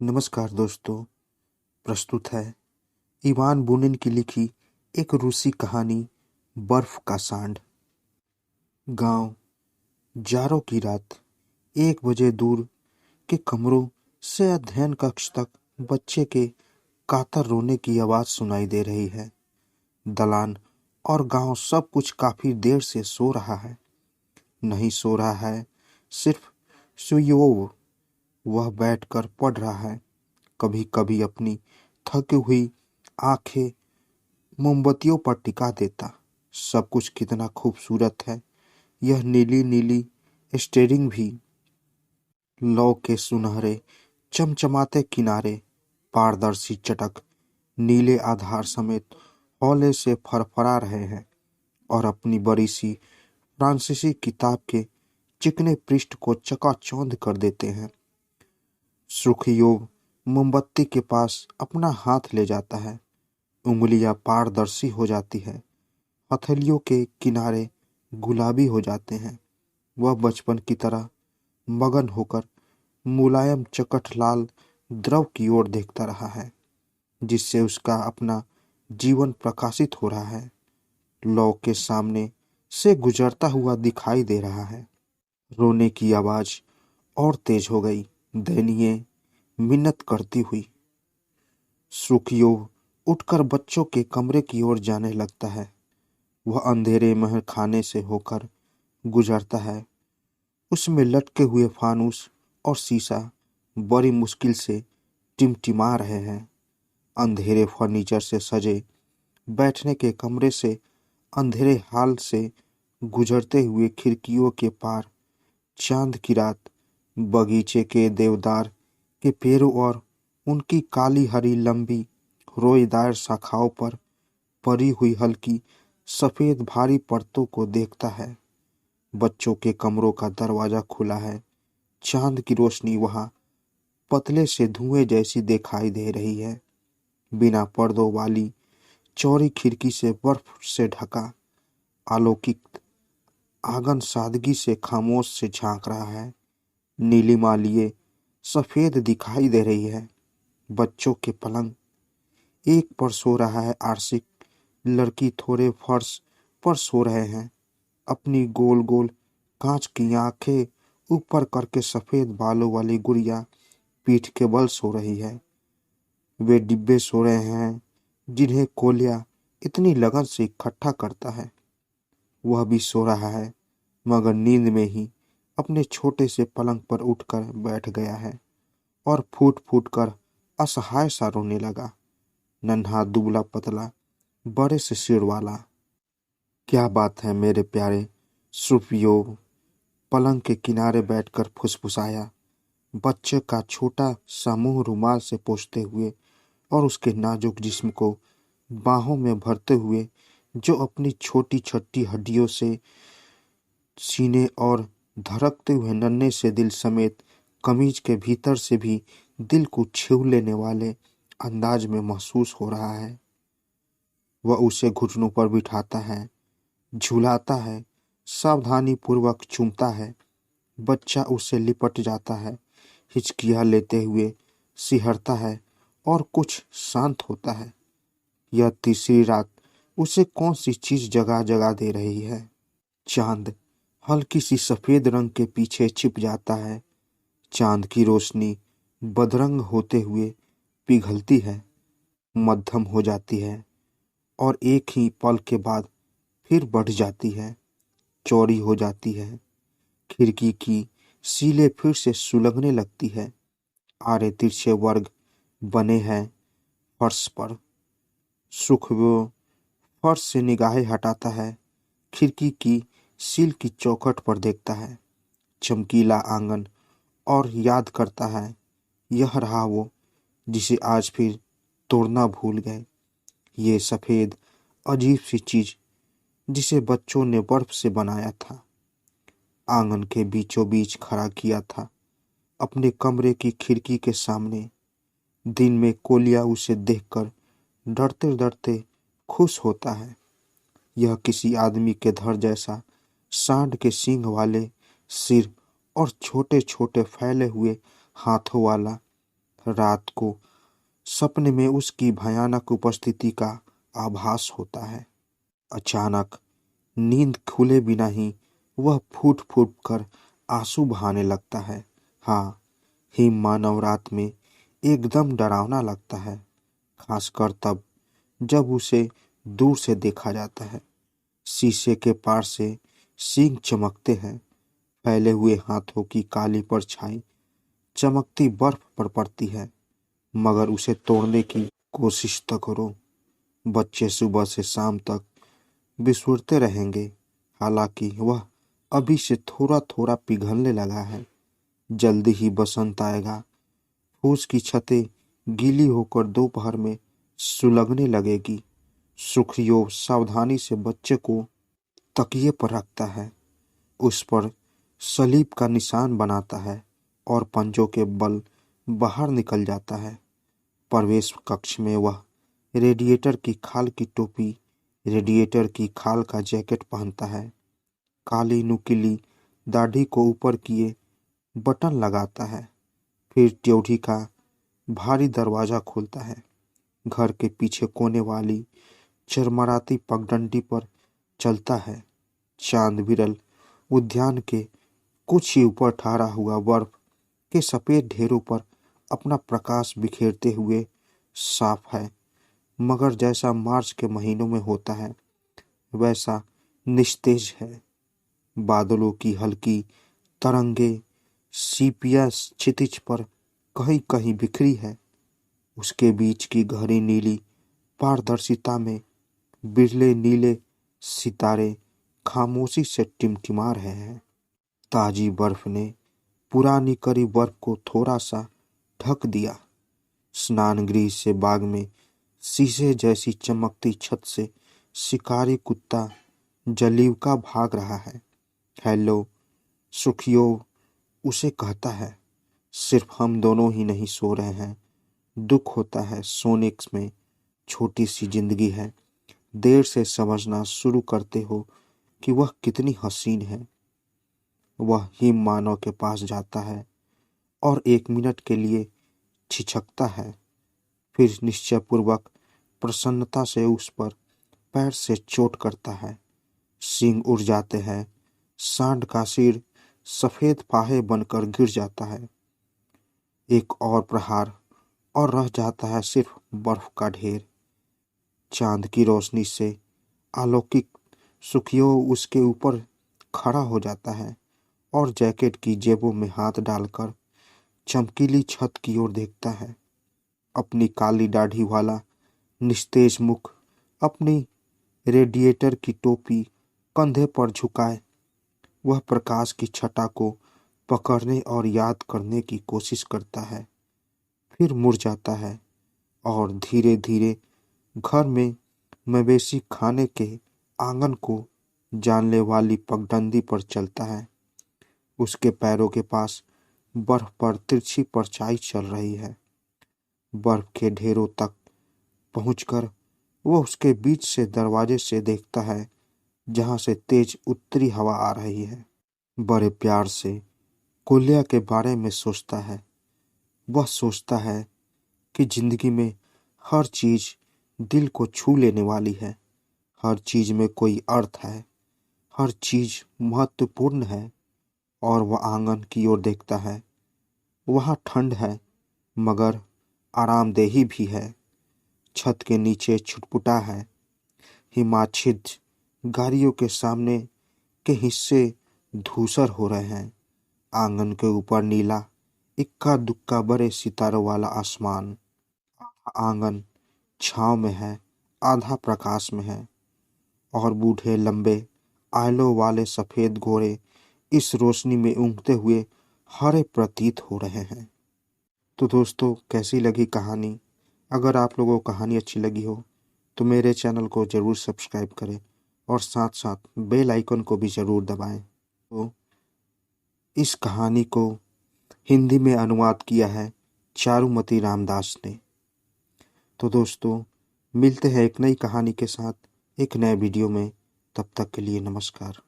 नमस्कार दोस्तों। प्रस्तुत है इवान बुनिन की लिखी एक रूसी कहानी बर्फ का सांड। गांव जाड़ों की रात 1 बजे दूर के कमरों से अध्ययन कक्ष तक बच्चे के कातर रोने की आवाज सुनाई दे रही है। दलान और गांव सब कुछ काफी देर से सो रहा है। नहीं सो रहा है सिर्फ सुयोव। वह बैठकर पढ़ रहा है। कभी कभी अपनी थकी हुई आंखें मोमबत्तियों पर टिका देता। सब कुछ कितना खूबसूरत है। यह नीली नीली स्टीयरिंग भी, लौ के सुनहरे चमचमाते किनारे, पारदर्शी चटक नीले आधार समेत हौले से फरफरा रहे हैं और अपनी बड़ी सी फ्रांसीसी किताब के चिकने पृष्ठ को चकाचौंध कर देते हैं। सुखयोग मोमबत्ती के पास अपना हाथ ले जाता है। उंगलियां पारदर्शी हो जाती है। हथेलियों के किनारे गुलाबी हो जाते हैं। वह बचपन की तरह मगन होकर मुलायम चकट लाल द्रव की ओर देखता रहा है, जिससे उसका अपना जीवन प्रकाशित हो रहा है। लौ के सामने से गुजरता हुआ दिखाई दे रहा है। रोने की आवाज और तेज हो गई, दयनीय मिन्नत करती हुई। सुखयोग उठकर बच्चों के कमरे की ओर जाने लगता है। वह अंधेरे महल खाने से होकर गुजरता है। उसमें लटके हुए फानूस और शीशा बड़ी मुश्किल से टिमटिमा रहे हैं। अंधेरे फर्नीचर से सजे बैठने के कमरे से अंधेरे हाल से गुजरते हुए खिड़कियों के पार चांद की रात, बगीचे के देवदार के पेड़ों और उनकी काली हरी लंबी रोएदार शाखाओं पर पड़ी हुई हल्की सफेद भारी परतों को देखता है। बच्चों के कमरों का दरवाजा खुला है। चांद की रोशनी वहां पतले से धुएं जैसी दिखाई दे रही है। बिना पर्दों वाली चौड़ी खिड़की से बर्फ से ढका अलौकिक आंगन सादगी से खामोश से झांक रहा है। नीलिमा लिए सफेद दिखाई दे रही है। बच्चों के पलंग एक पर सो रहा है। आर्शिक लड़की थोड़े फर्श पर सो रहे हैं। अपनी गोल गोल कांच की आंखें ऊपर करके सफेद बालों वाली गुड़िया पीठ के बल सो रही है। वे डिब्बे सो रहे हैं जिन्हें कोलिया इतनी लगन से इकट्ठा करता है। वह भी सो रहा है, मगर नींद में ही अपने छोटे से पलंग पर उठकर बैठ गया है और फूट फूट कर असहाय सा रोने लगा। नन्हा दुबला पतला बड़े से सिर वाला। क्या बात है मेरे प्यारे सुपयोग, पलंग के किनारे बैठकर फुसफुसाया, बच्चे का छोटा सा मुंह रुमाल से पोंछते हुए और उसके नाजुक जिस्म को बाहों में भरते हुए, जो अपनी छोटी छोटी हड्डियों से सीने और धड़कते हुए नन्हे से दिल समेत कमीज के भीतर से भी दिल को छू लेने वाले अंदाज में महसूस हो रहा है। वह उसे घुटनों पर बिठाता है, झुलाता है, सावधानी पूर्वक चूमता है। बच्चा उससे लिपट जाता है, हिचकियां लेते हुए सिहरता है और कुछ शांत होता है। यह तीसरी रात उसे कौन सी चीज जगा जगा दे रही है। चांद हल्की सी सफेद रंग के पीछे छिप जाता है। चांद की रोशनी बदरंग होते हुए पिघलती है, मध्यम हो जाती है और एक ही पल के बाद फिर बढ़ जाती है, चौड़ी हो जाती है। खिड़की की सीलें फिर से सुलगने लगती है। आड़े तिरछे वर्ग बने हैं फर्श पर। सुख वो फर्श से निगाहें हटाता है, खिड़की की सील की चौखट पर देखता है, चमकीला आंगन, और याद करता है यह रहा वो जिसे आज फिर तोड़ना भूल गए। ये सफेद अजीब सी चीज जिसे बच्चों ने बर्फ से बनाया था, आंगन के बीचों बीच खड़ा किया था, अपने कमरे की खिड़की के सामने। दिन में कोलिया उसे देखकर डरते डरते खुश होता है। यह किसी आदमी के धड़ जैसा सांड के सींग वाले सिर और छोटे छोटे फैले हुए हाथों वाला रात को सपने में उसकी भयानक उपस्थिति का आभास होता है। अचानक नींद खुले बिना ही वह फूट फूट कर आंसू बहाने लगता है। हाँ, हिम मानव रात में एकदम डरावना लगता है, खासकर तब जब उसे दूर से देखा जाता है। शीशे के पार से सींग चमकते हैं, फैले हुए हाथों की काली परछाई चमकती बर्फ पर पड़ती है, मगर उसे तोड़ने की कोशिश तो करो। बच्चे सुबह से शाम तक बिछुड़ते रहेंगे, हालांकि वह अभी से थोड़ा थोड़ा पिघलने लगा है। जल्दी ही बसंत आएगा, फूस की छतें गीली होकर दोपहर में सुलगने लगेगी। सुखियो सावधानी से बच्चे को तकिए पर रखता है, उस पर सलीब का निशान बनाता है और पंजों के बल बाहर निकल जाता है। प्रवेश कक्ष में वह रेडिएटर की खाल की टोपी, रेडिएटर की खाल का जैकेट पहनता है, काली नुकीली दाढ़ी को ऊपर किए बटन लगाता है, फिर ड्योढ़ी का भारी दरवाज़ा खोलता है। घर के पीछे कोने वाली चरमराती पगडंडी पर चलता है। चांद बिरल उद्यान के कुछ ही ऊपर ठहरा हुआ बर्फ के सफ़ेद ढेरों पर अपना प्रकाश बिखेरते हुए साफ है, मगर जैसा मार्च के महीनों में होता है वैसा निस्तेज है। बादलों की हल्की तरंगे सीपिया क्षितिज पर कहीं कहीं बिखरी है। उसके बीच की गहरी नीली पारदर्शिता में बिरले नीले सितारे खामोशी से टिमटिमा रहे हैं। ताजी बर्फ ने पुरानी करी बर्फ को थोड़ा सा ढक दिया। स्नान गृह से बाग में शीशे जैसी चमकती छत से शिकारी कुत्ता जलीवका भाग रहा है। हेलो सुखियो, उसे कहता है। सिर्फ हम दोनों ही नहीं सो रहे हैं। दुख होता है, सोनिक्स में छोटी सी जिंदगी है। देर से समझना शुरू करते हो कि वह कितनी हसीन है। वह हिम मानव के पास जाता है और 1 मिनट के लिए छिछकता है, फिर निश्चयपूर्वक प्रसन्नता से उस पर पैर से चोट करता है। सींग उड़ जाते हैं, सांड का सिर सफ़ेद फाहे बनकर गिर जाता है। एक और प्रहार और रह जाता है सिर्फ बर्फ का ढेर। चांद की रोशनी से अलौकिक सुखियो उसके ऊपर खड़ा हो जाता है और जैकेट की जेबों में हाथ डालकर चमकीली छत की ओर देखता है। अपनी काली दाढ़ी वाला निस्तेज मुख, अपनी रेडिएटर की टोपी कंधे पर झुकाए वह प्रकाश की छटा को पकड़ने और याद करने की कोशिश करता है, फिर मुड़ जाता है और धीरे धीरे घर में मवेशी खाने के आंगन को जानने वाली पगडंडी पर चलता है। उसके पैरों के पास बर्फ पर तिरछी परछाई चल रही है। बर्फ के ढेरों तक पहुंचकर वह उसके बीच से दरवाजे से देखता है, जहां से तेज उत्तरी हवा आ रही है। बड़े प्यार से कोलिया के बारे में सोचता है। वह सोचता है कि जिंदगी में हर चीज दिल को छू लेने वाली है, हर चीज में कोई अर्थ है, हर चीज महत्वपूर्ण है। और वह आंगन की ओर देखता है। वहाँ ठंड है, मगर आरामदेही भी है। छत के नीचे छुटपुटा है। हिमाच्छिद्र गाड़ियों के सामने के हिस्से धूसर हो रहे हैं। आंगन के ऊपर नीला इक्का दुक्का बड़े सितारों वाला आसमान। आंगन छांव में है, आधा प्रकाश में है, और बूढ़े लंबे आयलों वाले सफ़ेद घोड़े इस रोशनी में ऊँघते हुए हरे प्रतीत हो रहे हैं। तो दोस्तों, कैसी लगी कहानी? अगर आप लोगों को कहानी अच्छी लगी हो तो मेरे चैनल को ज़रूर सब्सक्राइब करें और साथ साथ बेल आइकन को भी ज़रूर दबाएं। तो इस कहानी को हिंदी में अनुवाद किया है चारुमती रामदास ने। तो दोस्तों, मिलते हैं एक नई कहानी के साथ एक नए वीडियो में। तब तक के लिए नमस्कार।